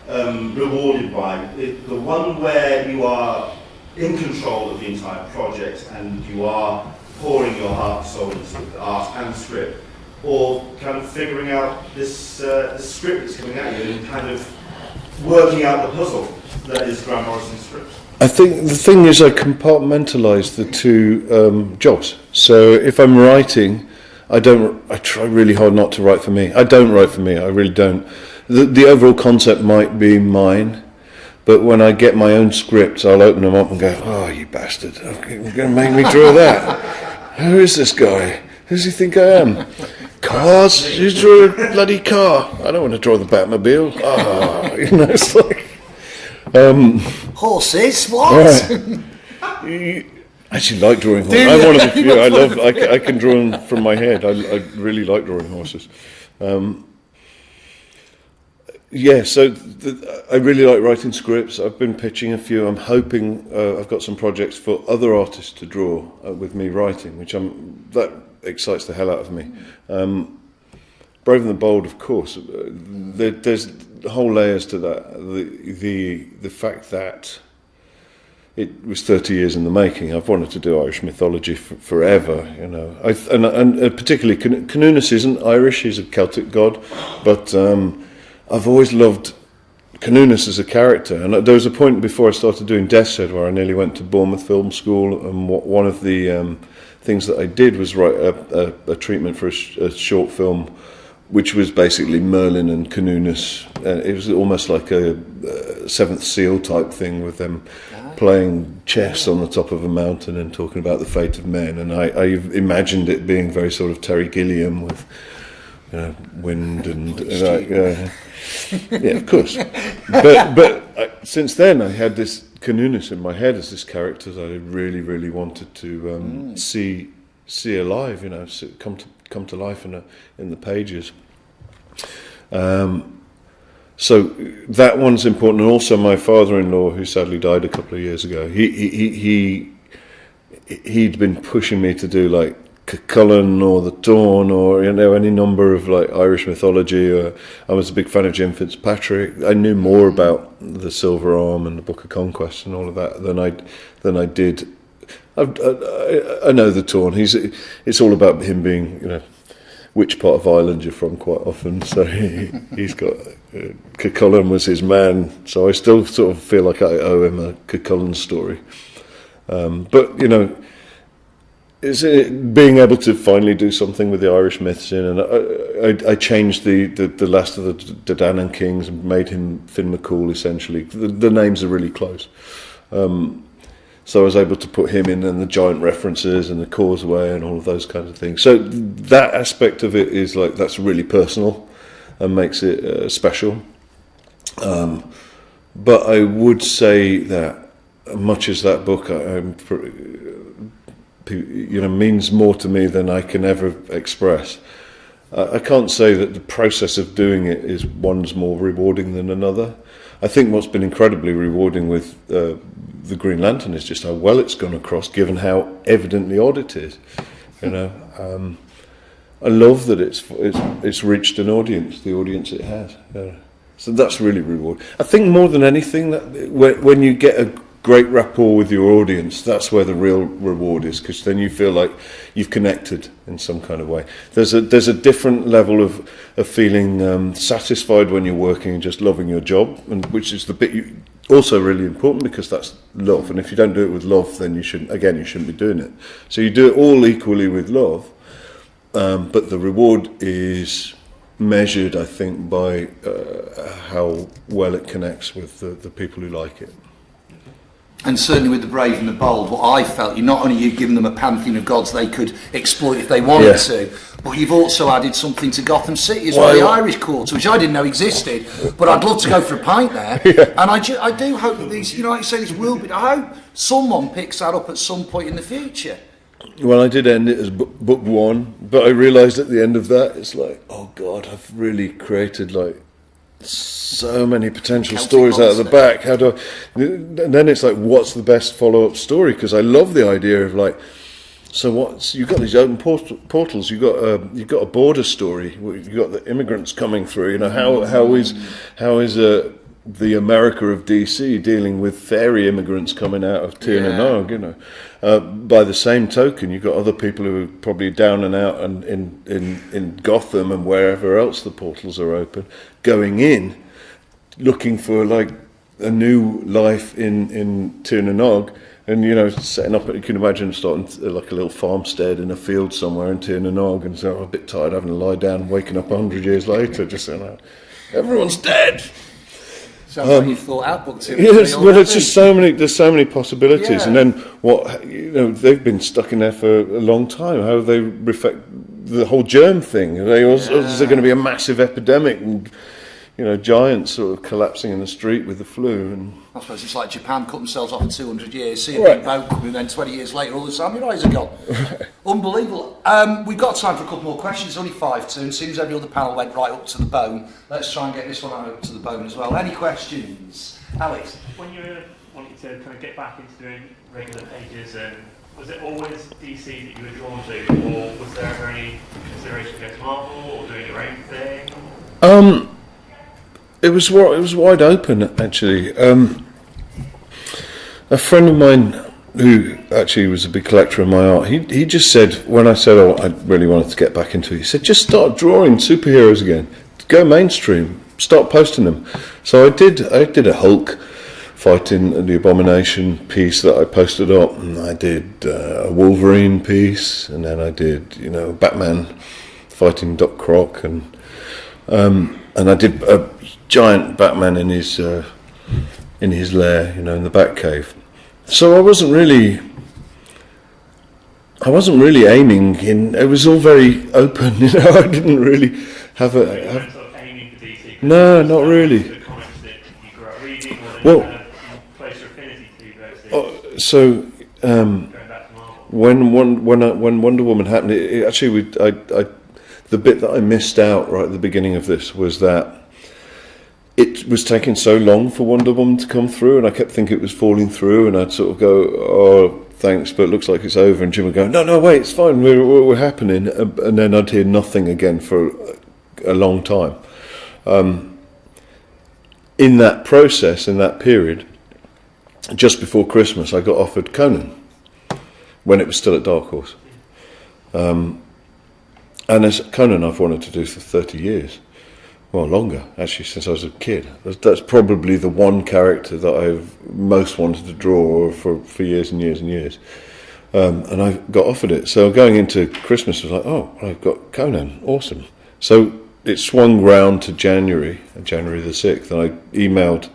rewarded by? The one where you are in control of the entire project and you are pouring your heart and soul into the art and script, or kind of figuring out this script that's coming at you and kind of working out the puzzle that is Grant Morrison's script? I think the thing is I compartmentalize the two jobs. So if I'm writing, I try really hard not to write for me. I don't write for me, I really don't. The overall concept might be mine, but when I get my own scripts, I'll open them up and go, oh, you bastard, you're going to make me draw that. Who is this guy? Who does he think I am? Cars? You drew a bloody car. I don't want to draw the Batmobile. It's like... Horses? What? Right. I actually like drawing horses. I'm one of the few. I can draw them from my head. I really like drawing horses. So I really like writing scripts. I've been pitching a few. I'm hoping I've got some projects for other artists to draw with me writing, that excites the hell out of me. Brave and the Bold, of course. There's whole layers to that. The fact that it was 30 years in the making. I've wanted to do Irish mythology forever, and particularly Canunus isn't Irish; he's a Celtic god. But I've always loved Canunus as a character, and there was a point before I started doing Death's Head where I nearly went to Bournemouth Film School, and one of the things that I did was write a treatment for a short film, which was basically Merlin and Canunus. It was almost like a Seventh Seal type thing with them playing chess on the top of a mountain and talking about the fate of men. And I imagined it being very sort of Terry Gilliam with wind and yeah, of course. But since then I had this Canunus in my head as this character that I really, really wanted to see alive. Come to life in the pages. So that one's important, and also my father-in-law, who sadly died a couple of years ago, he'd been pushing me to do like Cullen or the Dawn or any number of like Irish mythology. I was a big fan of Jim Fitzpatrick. I knew more about the Silver Arm and the Book of Conquest and all of that than I did. I know the Dawn. It's all about him being which part of Ireland you're from quite often. So he's got Cuchulainn was his man. So I still sort of feel like I owe him a Cuchulainn story. But is it being able to finally do something with the Irish myths in, and I changed the last of the Danann kings and made him Finn McCool essentially. The names are really close. So I was able to put him in and the giant references and the causeway and all of those kinds of things. So that aspect of it is like, that's really personal and makes it special. But I would say that much as that book means more to me than I can ever express, I can't say that the process of doing it is one's more rewarding than another. I think what's been incredibly rewarding with the Green Lantern is just how well it's gone across, given how evidently odd it is. I love that it's reached an audience, the audience it has. So that's really rewarding. I think more than anything, that when you get great rapport with your audience, that's where the real reward is, because then you feel like you've connected in some kind of way. There's a different level of feeling satisfied when you're working and just loving your job, and which is the bit also really important, because that's love. And if you don't do it with love, then you shouldn't be doing it. So you do it all equally with love, but the reward is measured, I think, by how well it connects with the people who like it. And certainly with the brave and the bold, what I felt, you not only you've given them a pantheon of gods they could exploit if they wanted to, but you've also added something to Gotham City as well, the Irish Quarter, which I didn't know existed, but I'd love to go for a pint there. And I do hope that these, like you say, this will be, I hope someone picks that up at some point in the future. Well, I did end it as book one, but I realised at the end of that, it's like, oh God, I've really created like so many potential stories out of the back. How do I? And then it's like, what's the best follow-up story? Because I love the idea of like, so what's, you've got these open portals. You've got a border story. You've got the immigrants coming through. How is the America of DC dealing with fairy immigrants coming out of Tir na Nog, by the same token, you've got other people who are probably down and out and in Gotham and wherever else the portals are open, going in, looking for like a new life in Tir na Nog, and setting up. You can imagine starting like a little farmstead in a field somewhere in Tir na Nog, and so I'm a bit tired having to lie down, waking up 100 years later, just saying, everyone's dead. Sounds like you've thought out books. Yes, well, it's just there's so many possibilities, and then they've been stuck in there for a long time. How do they reflect the whole germ thing? Is there going to be a massive epidemic and giants sort of collapsing in the street with the flu? And I suppose it's like Japan cut themselves off for 200 years, see a big boat coming, and then 20 years later all the samurais are gone. Unbelievable. We've got time for a couple more questions. It's only 5 to, and as soon as every other panel went right up to the bone, let's try and get this one up to the bone as well. Any questions? Alex? When you were wanting to kind of get back into doing regular pages, was it always DC that you were drawn to, or was there ever any consideration to go to Marvel or doing your own thing? It was wide open, actually. A friend of mine who actually was a big collector of my art, he just said, when I said, I really wanted to get back into it, he said, just start drawing superheroes again. Go mainstream. Start posting them. So I did a Hulk fighting the Abomination piece that I posted up, and I did a Wolverine piece, and then I did, Batman fighting Doc Croc, and I did a giant Batman in his lair, in the Batcave. So I wasn't really aiming in. It was all very open, I didn't really have a. Sort of aiming for DC? No, not really. The comics that you grew up reading, or Well, kind of place your affinity to versus so going back to Marvel? when Wonder Woman happened, it actually the bit that I missed out right at the beginning of this was that it was taking so long for Wonder Woman to come through, and I kept thinking it was falling through, and I'd sort of go, oh, thanks, but it looks like it's over, and Jim would go, no, wait, it's fine, we're happening, and then I'd hear nothing again for a long time. In that process, in that period, just before Christmas, I got offered Conan, when it was still at Dark Horse. And as Conan I've wanted to do for 30 years. Well, longer, actually, since I was a kid. That's probably the one character that I've most wanted to draw for years and years and years. And I got offered it. So going into Christmas, I was like, oh, I've got Conan, awesome. So it swung round to January the 6th, and I emailed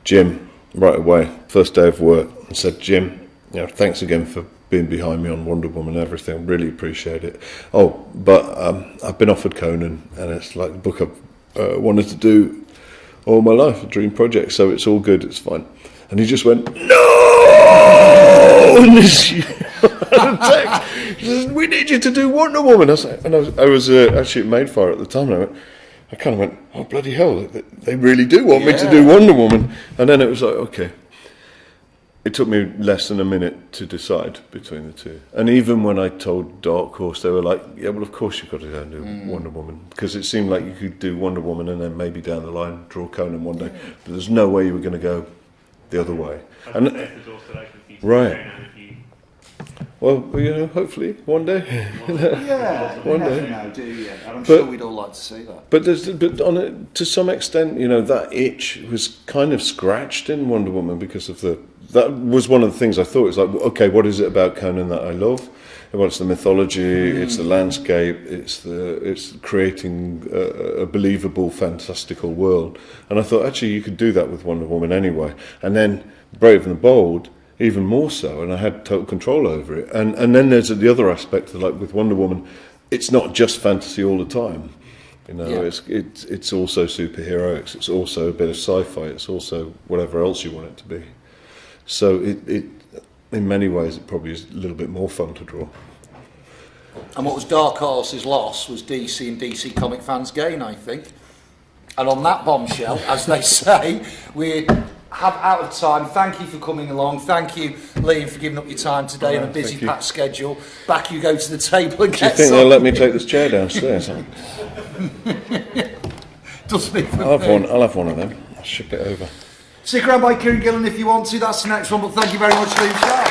Jim right away, first day of work, and said, Jim, thanks again for being behind me on Wonder Woman and everything, really appreciate it. Oh, but I've been offered Conan, and it's like the book I've wanted to do all my life, a dream project, so it's all good, it's fine. And he just went, no! And this, he says, we need you to do Wonder Woman. I was actually at Madefire at the time, and I kind of went, oh, bloody hell, they really do want me to do Wonder Woman. And then it was like, okay. It took me less than a minute to decide between the two. And even when I told Dark Horse, they were like, yeah, well, of course you've got to go and do Wonder Woman. Because it seemed like you could do Wonder Woman and then maybe down the line draw Conan one day. But there's no way you were going to go the other way. As And I said, the door's still open for you to Right. go now if you well, you know, hopefully one day. Yeah, you One never day. know, do you? And I'm But- sure we'd all like to see that. But on it, to some extent, you know, that itch was kind of scratched in Wonder Woman because of that was one of the things I thought. It's like, okay, what is it about Conan that I love? Well, it's the mythology, it's the landscape, it's creating a believable, fantastical world. And I thought, actually, you could do that with Wonder Woman anyway. And then Brave and the Bold, even more so, and I had total control over it. And then there's the other aspect, of, like with Wonder Woman, it's not just fantasy all the time. You know, Yeah. it's also superheroics, it's also a bit of sci-fi, it's also whatever else you want it to be. So it in many ways, it probably is a little bit more fun to draw. And what was Dark Horse's loss was DC and DC comic fans' gain, I think. And on that bombshell, as they say, we have out of time. Thank you for coming along. Thank you, Liam, for giving up your time today on a busy, thank you. packed schedule. Back you go to the table and Do you get think some. they'll let me take this chair downstairs? Doesn't speak for I'll have me. one. I'll have one of them. I'll ship it over. Stick around by Kieran Gillen if you want to. That's the next one. But thank you very much, Liam Sharp.